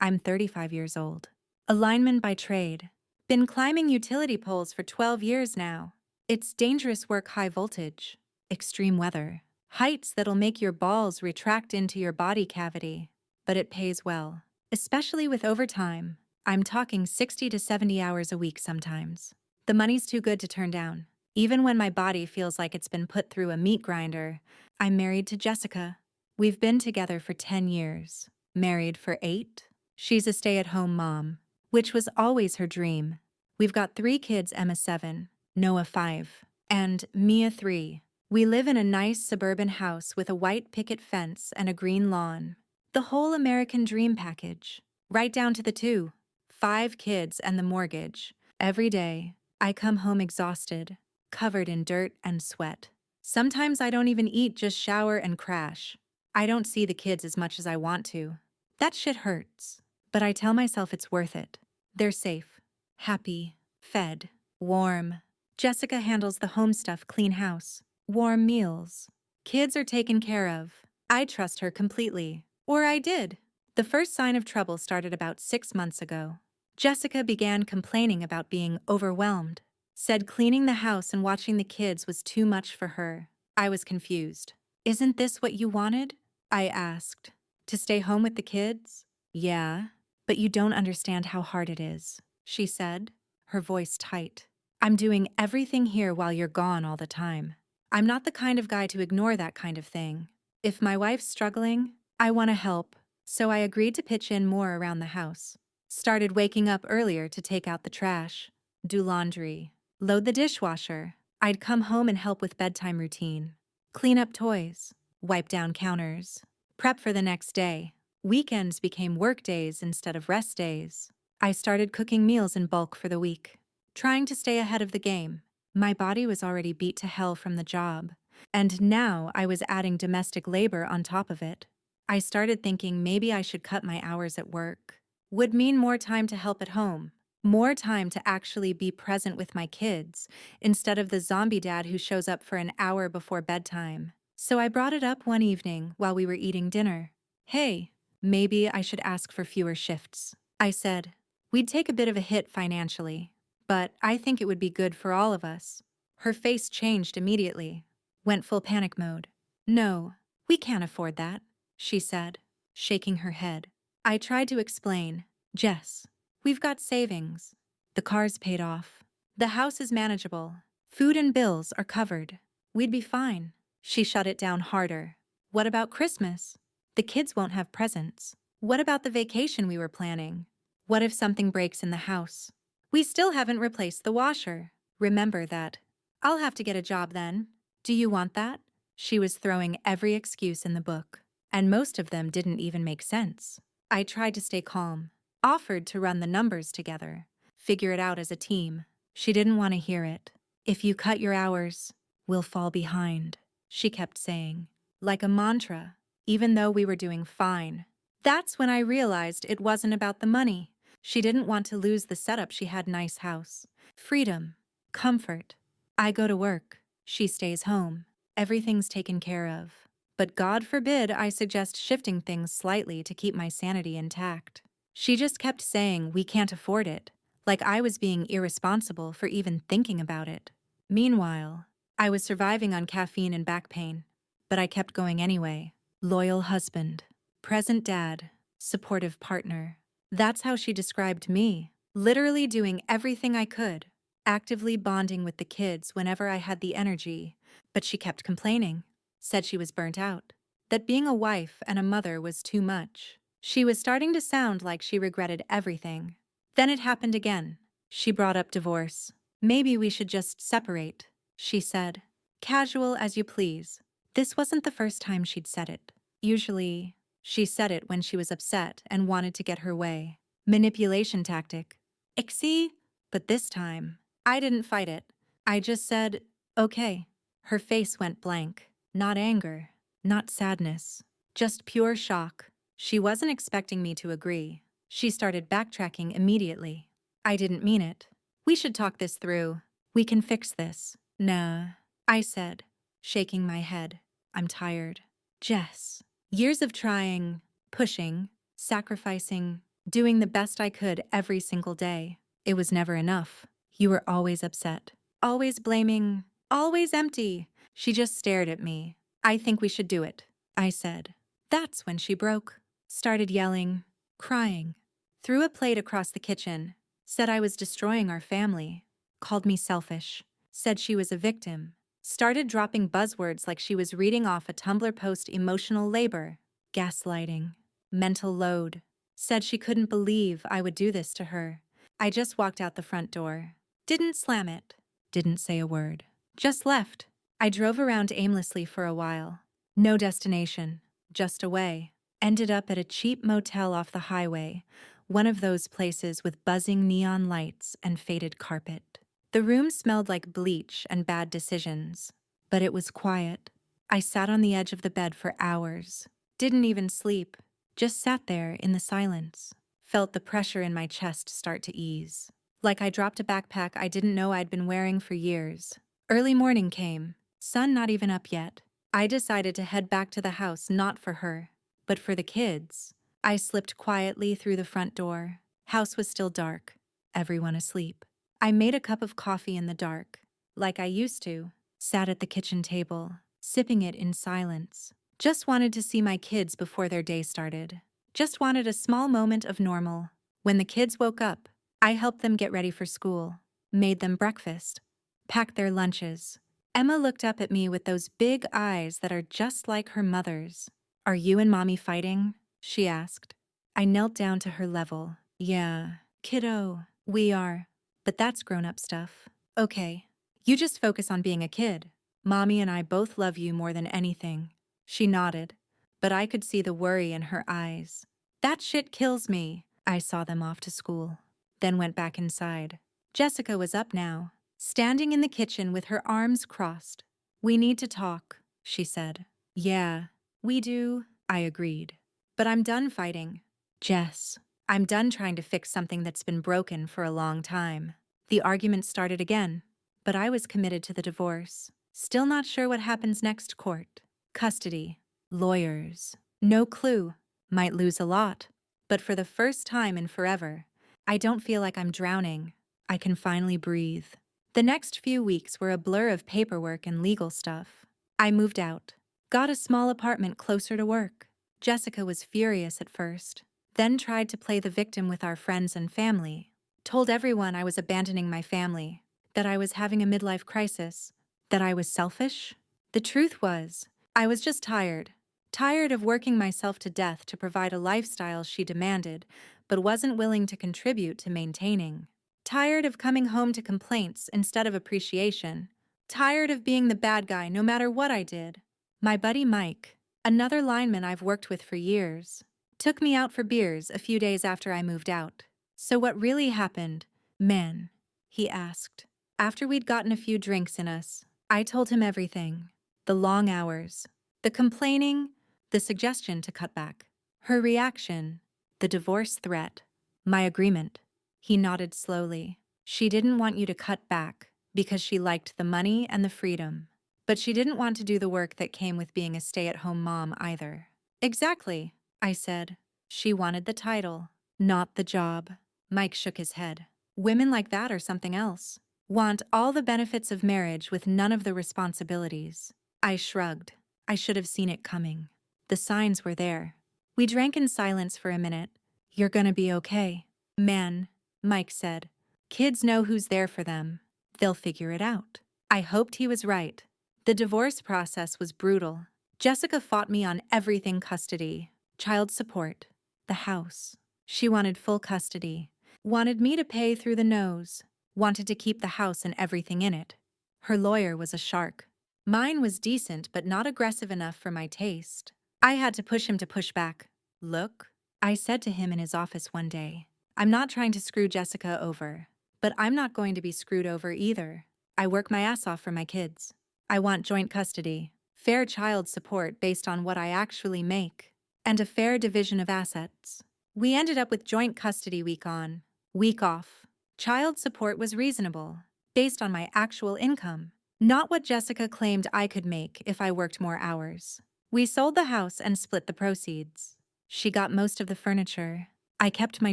I'm 35 years old. A lineman by trade. Been climbing utility poles for 12 years now. It's dangerous work, high voltage, extreme weather, heights that'll make your balls retract into your body cavity. But it pays well, especially with overtime. I'm talking 60 to 70 hours a week sometimes. The money's too good to turn down. Even when my body feels like it's been put through a meat grinder. I'm married to Jessica. We've been together for 10 years. Married for 8. She's a stay-at-home mom, which was always her dream. We've got 3 kids, Emma 7, Noah 5, and Mia 3. We live in a nice suburban house with a white picket fence and a green lawn. The whole American dream package, right down to the 5 kids and the mortgage. Every day, I come home exhausted, covered in dirt and sweat. Sometimes I don't even eat, just shower and crash. I don't see the kids as much as I want to. That shit hurts. But I tell myself it's worth it. They're safe, happy, fed, warm. Jessica handles the home stuff, clean house, warm meals. Kids are taken care of. I trust her completely. Or I did. The first sign of trouble started about 6 months ago. Jessica began complaining about being overwhelmed. Said cleaning the house and watching the kids was too much for her. I was confused. Isn't this what you wanted? I asked. To stay home with the kids? Yeah, but you don't understand how hard it is, she said, her voice tight. I'm doing everything here while you're gone all the time. I'm not the kind of guy to ignore that kind of thing. If my wife's struggling, I want to help, so I agreed to pitch in more around the house. Started waking up earlier to take out the trash, do laundry, load the dishwasher. I'd come home and help with bedtime routine, clean up toys, wipe down counters, prep for the next day. Weekends became work days instead of rest days. I started cooking meals in bulk for the week, trying to stay ahead of the game. My body was already beat to hell from the job, and now I was adding domestic labor on top of it. I started thinking maybe I should cut my hours at work. Would mean more time to help at home, more time to actually be present with my kids, instead of the zombie dad who shows up for an hour before bedtime. So I brought it up one evening while we were eating dinner. Hey, maybe I should ask for fewer shifts, I said. We'd take a bit of a hit financially, but I think it would be good for all of us. Her face changed immediately, went full panic mode. No, we can't afford that, she said, shaking her head. I tried to explain. Jess, we've got savings. The car's paid off. The house is manageable. Food and bills are covered. We'd be fine. She shut it down harder. What about Christmas? The kids won't have presents. What about the vacation we were planning? What if something breaks in the house? We still haven't replaced the washer. Remember that. I'll have to get a job then. Do you want that? She was throwing every excuse in the book, and most of them didn't even make sense. I tried to stay calm, offered to run the numbers together, figure it out as a team. She didn't want to hear it. If you cut your hours, we'll fall behind, she kept saying, like a mantra, even though we were doing fine. That's when I realized it wasn't about the money. She didn't want to lose the setup. She had nice house, freedom, comfort. I go to work. She stays home. Everything's taken care of. But God forbid I suggest shifting things slightly to keep my sanity intact. She just kept saying we can't afford it, like I was being irresponsible for even thinking about it. Meanwhile, I was surviving on caffeine and back pain, but I kept going anyway. Loyal husband, present dad, supportive partner. That's how she described me, literally doing everything I could, actively bonding with the kids whenever I had the energy, but she kept complaining. Said she was burnt out, that being a wife and a mother was too much. She was starting to sound like she regretted everything. Then it happened again. She brought up divorce. Maybe we should just separate, she said. Casual as you please. This wasn't the first time she'd said it. Usually, she said it when she was upset and wanted to get her way. Manipulation tactic. Ixie? But this time, I didn't fight it. I just said, okay. Her face went blank. Not anger, not sadness, just pure shock. She wasn't expecting me to agree. She started backtracking immediately. I didn't mean it. We should talk this through. We can fix this. Nah, I said, shaking my head. I'm tired. Jess. Years of trying, pushing, sacrificing. doing the best I could every single day. It was never enough. You were always upset, always blaming, always empty. She just stared at me. I think we should do it, I said. That's when she broke, started yelling, crying, threw a plate across the kitchen, said I was destroying our family, called me selfish, said she was a victim, started dropping buzzwords like she was reading off a Tumblr post. Emotional labor, gaslighting, mental load, said she couldn't believe I would do this to her. I just walked out the front door. Didn't slam it. Didn't say a word. Just left. I drove around aimlessly for a while. No destination. Just away. Ended up at a cheap motel off the highway, one of those places with buzzing neon lights and faded carpet. The room smelled like bleach and bad decisions, but it was quiet. I sat on the edge of the bed for hours. Didn't even sleep. Just sat there in the silence. Felt the pressure in my chest start to ease. Like I dropped a backpack I didn't know I'd been wearing for years. Early morning came. Sun not even up yet. I decided to head back to the house, not for her, but for the kids. I slipped quietly through the front door. House was still dark. Everyone asleep. I made a cup of coffee in the dark, like I used to. Sat at the kitchen table, sipping it in silence. Just wanted to see my kids before their day started. Just wanted a small moment of normal. When the kids woke up, I helped them get ready for school, made them breakfast, packed their lunches. Emma looked up at me with those big eyes that are just like her mother's. "Are you and Mommy fighting?" she asked. I knelt down to her level. "Yeah, kiddo, we are. But that's grown-up stuff. Okay, you just focus on being a kid. Mommy and I both love you more than anything." She nodded, but I could see the worry in her eyes. "That shit kills me." I saw them off to school, then went back inside. Jessica was up now, standing in the kitchen with her arms crossed. "We need to talk," she said. "Yeah, we do," I agreed. "But I'm done fighting. Jess, I'm done trying to fix something that's been broken for a long time." The argument started again, but I was committed to the divorce. Still not sure what happens next. Court, custody, lawyers. No clue. Might lose a lot. But for the first time in forever, I don't feel like I'm drowning. I can finally breathe. The next few weeks were a blur of paperwork and legal stuff. I moved out, got a small apartment closer to work. Jessica was furious at first, then tried to play the victim with our friends and family. Told everyone I was abandoning my family, that I was having a midlife crisis, that I was selfish. The truth was, I was just tired. Tired of working myself to death to provide a lifestyle she demanded, but wasn't willing to contribute to maintaining. Tired of coming home to complaints instead of appreciation. Tired of being the bad guy no matter what I did. My buddy Mike, another lineman I've worked with for years, took me out for beers a few days after I moved out. "So what really happened, man?" he asked. After we'd gotten a few drinks in us, I told him everything. The long hours, the complaining, the suggestion to cut back, her reaction, the divorce threat, my agreement. He nodded slowly. "She didn't want you to cut back because she liked the money and the freedom. But she didn't want to do the work that came with being a stay-at-home mom either." "Exactly," I said. "She wanted the title, not the job." Mike shook his head. "Women like that are something else. Want all the benefits of marriage with none of the responsibilities." I shrugged. I should have seen it coming. The signs were there. We drank in silence for a minute. "You're gonna be okay, man," Mike said. "Kids know who's there for them. They'll figure it out." I hoped he was right. The divorce process was brutal. Jessica fought me on everything: custody, child support, the house. She wanted full custody, wanted me to pay through the nose, wanted to keep the house and everything in it. Her lawyer was a shark. Mine was decent but not aggressive enough for my taste. I had to push him to push back. "Look," I said to him in his office one day, "I'm not trying to screw Jessica over, but I'm not going to be screwed over either. I work my ass off for my kids. I want joint custody, fair child support based on what I actually make, and a fair division of assets." We ended up with joint custody week on, week off. Child support was reasonable, based on my actual income, not what Jessica claimed I could make if I worked more hours. We sold the house and split the proceeds. She got most of the furniture. I kept my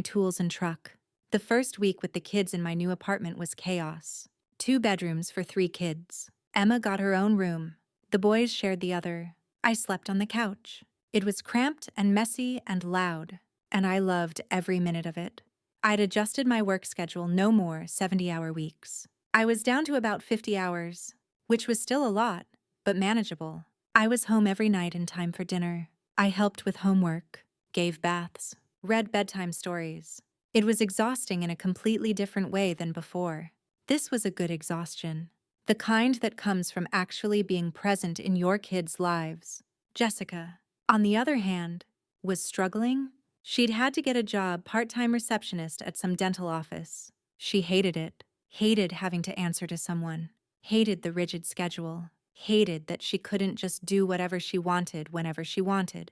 tools and truck. The first week with the kids in my new apartment was chaos. 2 bedrooms for 3 kids. Emma got her own room. The boys shared the other. I slept on the couch. It was cramped and messy and loud, and I loved every minute of it. I'd adjusted my work schedule, no more 70-hour weeks. I was down to about 50 hours, which was still a lot, but manageable. I was home every night in time for dinner. I helped with homework, gave baths, read bedtime stories. It was exhausting in a completely different way than before. This was a good exhaustion, the kind that comes from actually being present in your kids' lives. Jessica, on the other hand, was struggling. She'd had to get a job part-time receptionist at some dental office. She hated it, hated having to answer to someone, hated the rigid schedule, hated that she couldn't just do whatever she wanted whenever she wanted.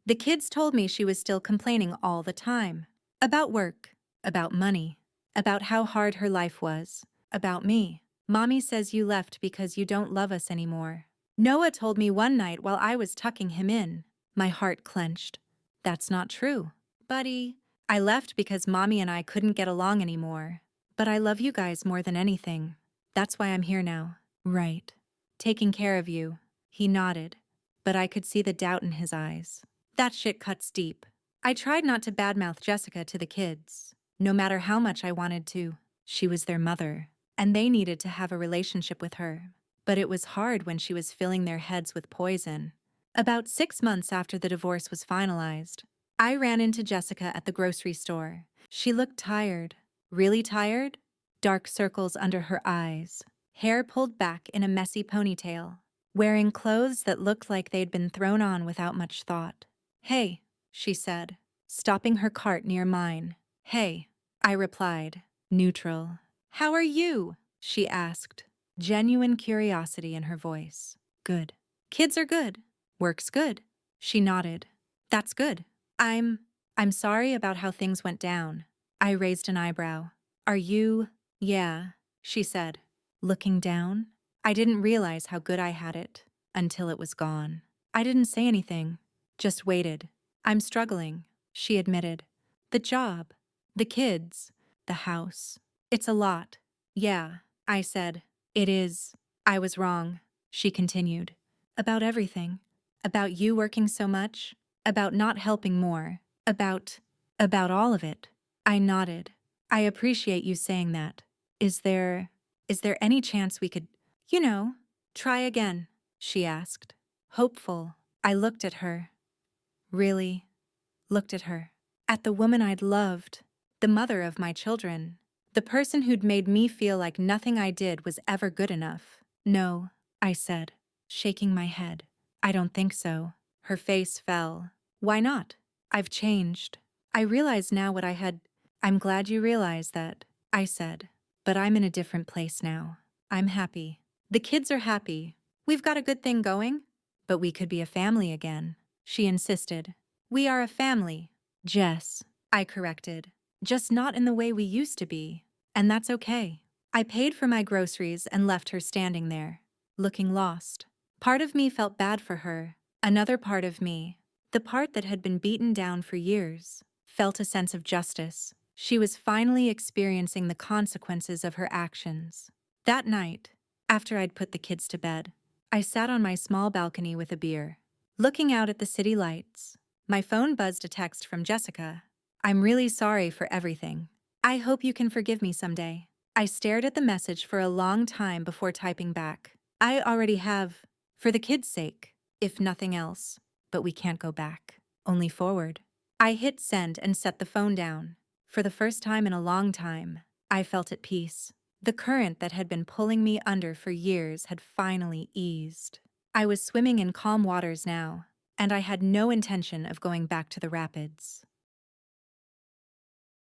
The kids told me she was still complaining all the time. About work, about money, about how hard her life was, about me. Mommy says you left because you don't love us anymore. Noah told me one night while I was tucking him in. My heart clenched. That's not true. Buddy, I left because Mommy and I couldn't get along anymore. But I love you guys more than anything. That's why I'm here now. Right. Taking care of you. He nodded, but I could see the doubt in his eyes. That shit cuts deep. I tried not to badmouth Jessica to the kids, no matter how much I wanted to. She was their mother, and they needed to have a relationship with her. But it was hard when she was filling their heads with poison. About 6 months after the divorce was finalized, I ran into Jessica at the grocery store. She looked tired. Really tired? Dark circles under her eyes, hair pulled back in a messy ponytail, wearing clothes that looked like they'd been thrown on without much thought. "Hey," she said, stopping her cart near mine. "Hey," I replied, neutral. "How are you?" she asked, genuine curiosity in her voice. "Good. Kids are good. Work's good." She nodded. "That's good. I'm sorry about how things went down." I raised an eyebrow. "Are you?" "Yeah," she said, looking down. I didn't realize how good I had it until it was gone. I didn't say anything, just waited. "I'm struggling," she admitted. "The job, the kids, the house. It's a lot." "Yeah," I said. "It is." "I was wrong," she continued. "About everything. About you working so much. About not helping more. About all of it." I nodded. "I appreciate you saying that. Is there any chance we could, try again?" she asked. Hopeful. I looked at her. Really looked at her. At the woman I'd loved, the mother of my children, the person who'd made me feel like nothing I did was ever good enough. "No," I said, shaking my head. "I don't think so." Her face fell. "Why not?" "I've changed. I realize now what I had." "I'm glad you realize that," I said. "But I'm in a different place now. I'm happy. The kids are happy. We've got a good thing going. But we could be a family again," she insisted. "We are a family, Jess," I corrected. "Just not in the way we used to be. And that's okay." I paid for my groceries and left her standing there, looking lost. Part of me felt bad for her. Another part of me, the part that had been beaten down for years, felt a sense of justice. She was finally experiencing the consequences of her actions. That night, after I'd put the kids to bed, I sat on my small balcony with a beer, looking out at the city lights. My phone buzzed a text from Jessica. "I'm really sorry for everything. I hope you can forgive me someday." I stared at the message for a long time before typing back. "I already have, for the kids' sake, if nothing else. But we can't go back. Only forward." I hit send and set the phone down. For the first time in a long time, I felt at peace. The current that had been pulling me under for years had finally eased. I was swimming in calm waters now, and I had no intention of going back to the rapids.